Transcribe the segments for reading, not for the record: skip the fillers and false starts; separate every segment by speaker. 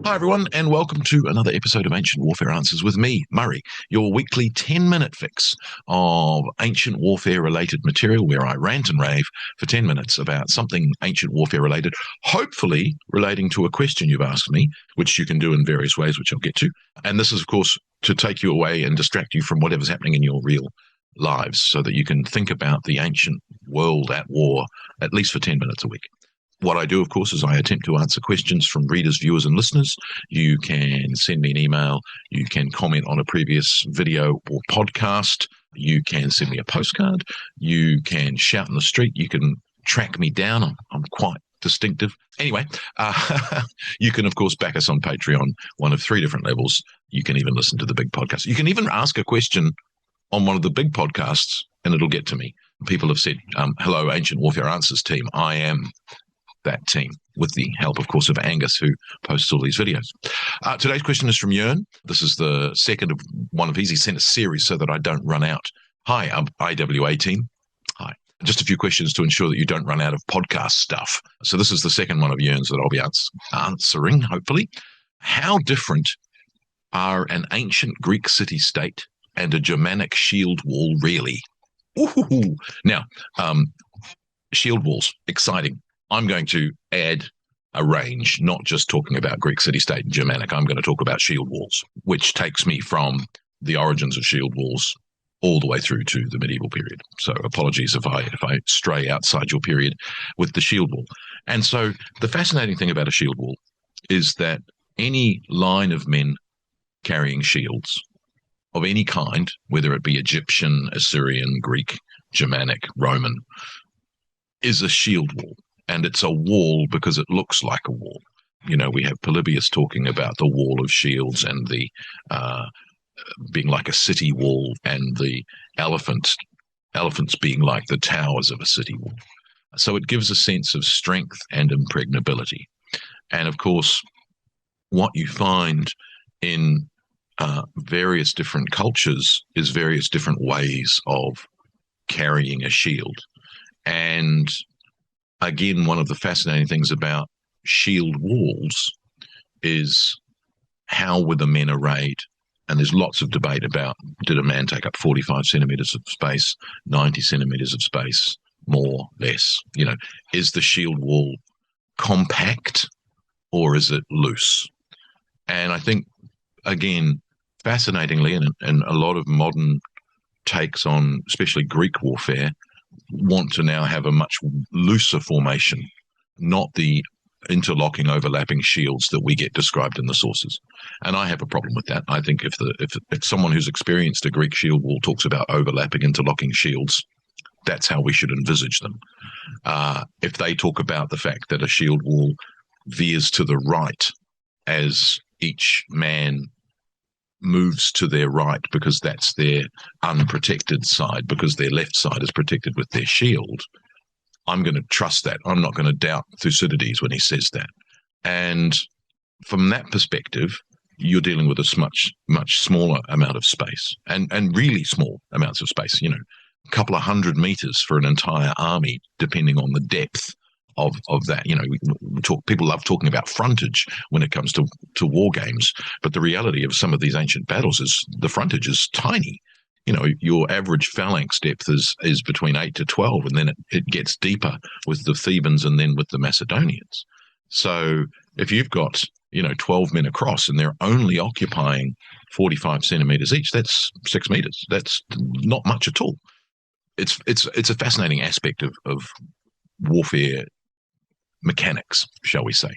Speaker 1: Hi, everyone, and welcome to another episode of Ancient Warfare Answers with me, Murray, your weekly 10-minute fix of ancient warfare-related material where I rant and rave for 10 minutes about something ancient warfare-related, hopefully relating to a question you've asked me, which you can do in various ways, which I'll get to. And this is, of course, to take you away and distract you from whatever's happening in your real lives so that you can think about the ancient world at war at least for 10 minutes a week. What I do, of course, is I attempt to answer questions from readers, viewers, and listeners. You can send me an email. You can comment on a previous video or podcast. You can send me a postcard. You can shout in the street. You can track me down. I'm quite distinctive. Anyway, you can, of course, back us on Patreon, one of 3 different levels. You can even listen to the big podcast. You can even ask a question on one of the big podcasts, and it'll get to me. People have said, hello, Ancient Warfare Answers team. I am that team, with the help, of course, of Angus, who posts all these videos. Today's question is from Jörn. This is the second of one of his. He sent a series so that I don't run out. Hi, AWA team. Hi. Just a few questions to ensure that you don't run out of podcast stuff. So this is the second one of Jörn's that I'll be answering, hopefully. How different are an ancient Greek city-state and a Germanic shield wall really? Ooh. Now, shield walls, exciting. I'm going to add a range, not just talking about Greek city-state and Germanic. I'm going to talk about shield walls, which takes me from the origins of shield walls all the way through to the medieval period. So apologies if I stray outside your period with the shield wall. And so the fascinating thing about a shield wall is that any line of men carrying shields of any kind, whether it be Egyptian, Assyrian, Greek, Germanic, Roman, is a shield wall. And it's a wall because it looks like a wall. You know, we have Polybius talking about the wall of shields and the being like a city wall, and the elephants being like the towers of a city wall. So it gives a sense of strength and impregnability. And of course, what you find in various different cultures is various different ways of carrying a shield. And again, one of the fascinating things about shield walls is how were the men arrayed? And there's lots of debate about, did a man take up 45 centimeters of space, 90 centimeters of space, more, less? You know, is the shield wall compact or is it loose? And I think, again, fascinatingly, and a lot of modern takes on, especially Greek warfare, want to now have a much looser formation, not the interlocking, overlapping shields that we get described in the sources. And I have a problem with that. I think if someone who's experienced a Greek shield wall talks about overlapping, interlocking shields, that's how we should envisage them. If they talk about the fact that a shield wall veers to the right as each man moves to their right because that's their unprotected side, because their left side is protected with their shield, I'm going to trust that. I'm not going to doubt Thucydides when he says that. And from that perspective, you're dealing with a much smaller amount of space, and really small amounts of space, you know, a couple of 100 meters for an entire army, depending on the depth of that. You know, people love talking about frontage when it comes to war games, but the reality of some of these ancient battles is the frontage is tiny. You know, your average phalanx depth is between 8 to 12, and then it gets deeper with the Thebans and then with the Macedonians. So if you've got, 12 men across and they're only occupying 45 centimeters each, that's 6 meters. That's not much at all. It's a fascinating aspect of warfare mechanics, shall we say.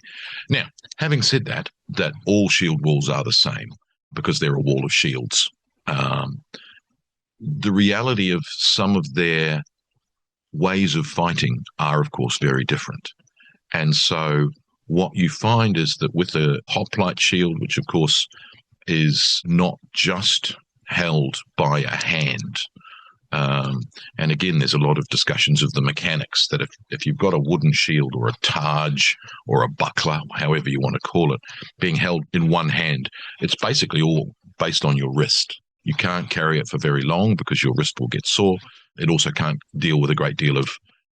Speaker 1: Now, having said that all shield walls are the same because they're a wall of shields. The reality of some of their ways of fighting are, of course, very different. And so what you find is that with a hoplite shield, which, of course, is not just held by a hand, and again, there's a lot of discussions of the mechanics that if you've got a wooden shield or a targe or a buckler, however you want to call it, being held in one hand, it's basically all based on your wrist. You can't carry it for very long because your wrist will get sore. It also can't deal with a great deal of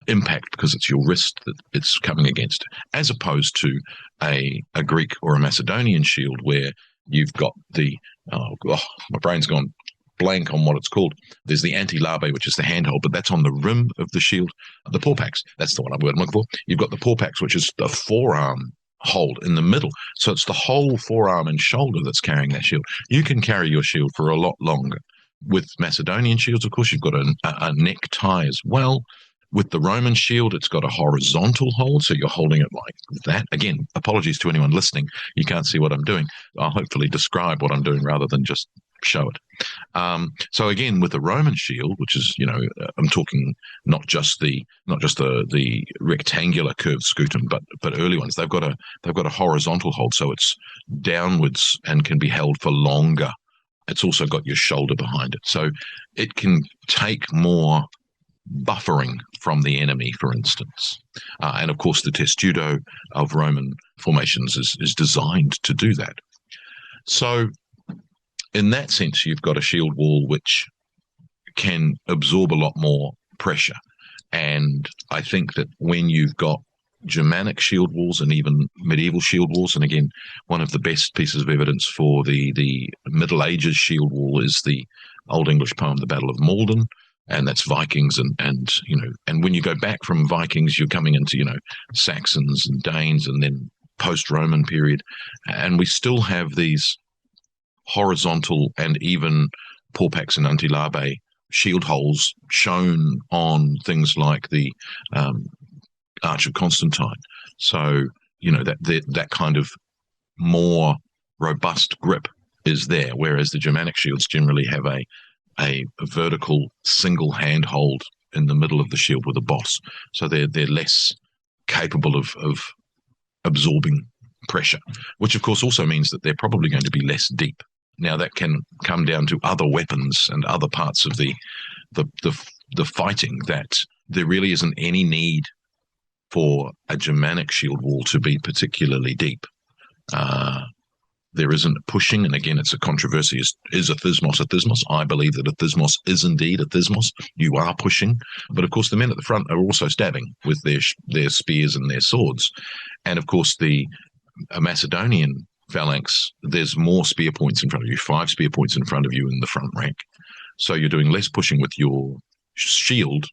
Speaker 1: impact because it's your wrist that it's coming against, as opposed to a Greek or a Macedonian shield where you've got the, my brain's gone blank on what it's called. There's the anti-labe, which is the handhold, but that's on the rim of the shield. The porpax, that's the one I'm looking for. You've got the porpax, which is the forearm hold in the middle. So it's the whole forearm and shoulder that's carrying that shield. You can carry your shield for a lot longer. With Macedonian shields, of course, you've got a neck tie as well. With the Roman shield, it's got a horizontal hold, so you're holding it like that. Again, apologies to anyone listening. You can't see what I'm doing. I'll hopefully describe what I'm doing rather than just show it. So again, with the Roman shield, which is, I'm talking not just the rectangular curved scutum, but early ones. They've got a horizontal hold, so it's downwards and can be held for longer. It's also got your shoulder behind it, so it can take more buffering from the enemy, for instance. And of course, the testudo of Roman formations is designed to do that. So in that sense, you've got a shield wall which can absorb a lot more pressure. And I think that when you've got Germanic shield walls and even medieval shield walls, and again, one of the best pieces of evidence for the Middle Ages shield wall is the Old English poem, The Battle of Maldon, and that's Vikings, and when you go back from Vikings, you're coming into, Saxons and Danes, and then post-Roman period, and we still have these horizontal and even porpax and anti-labe shield holes shown on things like the Arch of Constantine. So, that kind of more robust grip is there, whereas the Germanic shields generally have a vertical single hand hold in the middle of the shield with a boss. So they're less capable of absorbing pressure, which of course also means that they're probably going to be less deep. Now that can come down to other weapons and other parts of the fighting, that there really isn't any need for a Germanic shield wall to be particularly deep. There isn't pushing, and again, it's a controversy. Is a thismos a thismos? I believe that a thismos is indeed a thismos. You are pushing, but of course the men at the front are also stabbing with their spears and their swords. And of course a Macedonian phalanx, there's more spear points in front of you, 5 spear points in front of you in the front rank. So you're doing less pushing with your shield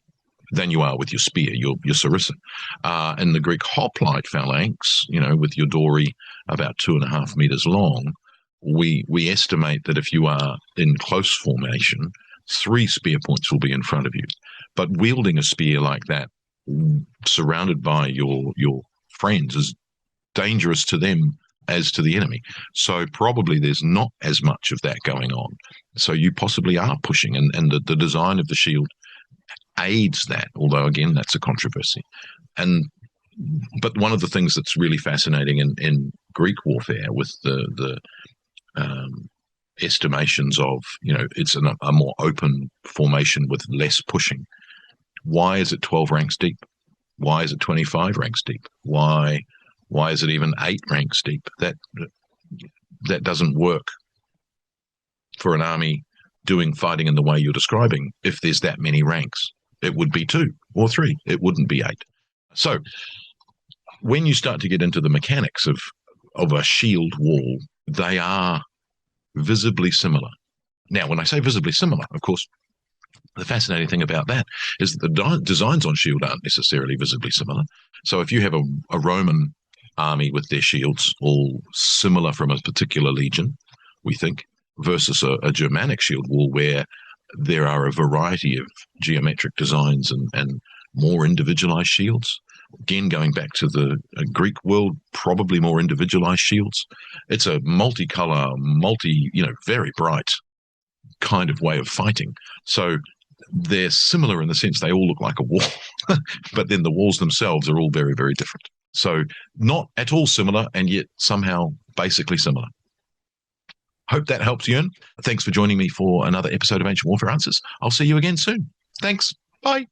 Speaker 1: than you are with your spear, your sarissa. In the Greek hoplite phalanx, with your dory about 2.5 meters long, we estimate that if you are in close formation, 3 spear points will be in front of you. But wielding a spear like that, surrounded by your friends, is dangerous to them as to the enemy. So probably there's not as much of that going on. So you possibly are pushing, and the design of the shield aids that, although again, that's a controversy. But one of the things that's really fascinating in Greek warfare with the estimations of, it's a more open formation with less pushing. Why is it 12 ranks deep? Why is it 25 ranks deep? Why is it even 8 ranks deep? That doesn't work for an army fighting in the way you're describing. If there's that many ranks, it would be 2 or 3. It wouldn't be 8. So when you start to get into the mechanics of a shield wall, they are visibly similar. Now, when I say visibly similar, of course, the fascinating thing about that is that the designs on shield aren't necessarily visibly similar. So if you have a Roman army with their shields all similar from a particular legion, we think, versus a Germanic shield wall where there are a variety of geometric designs and more individualized shields. Again, going back to the Greek world, probably more individualized shields. It's a multicolor, very bright kind of way of fighting. So they're similar in the sense they all look like a wall, but then the walls themselves are all very, very different. So not at all similar, and yet somehow basically similar. Hope that helps, Jörn. Thanks for joining me for another episode of Ancient Warfare Answers. I'll see you again soon. Thanks. Bye.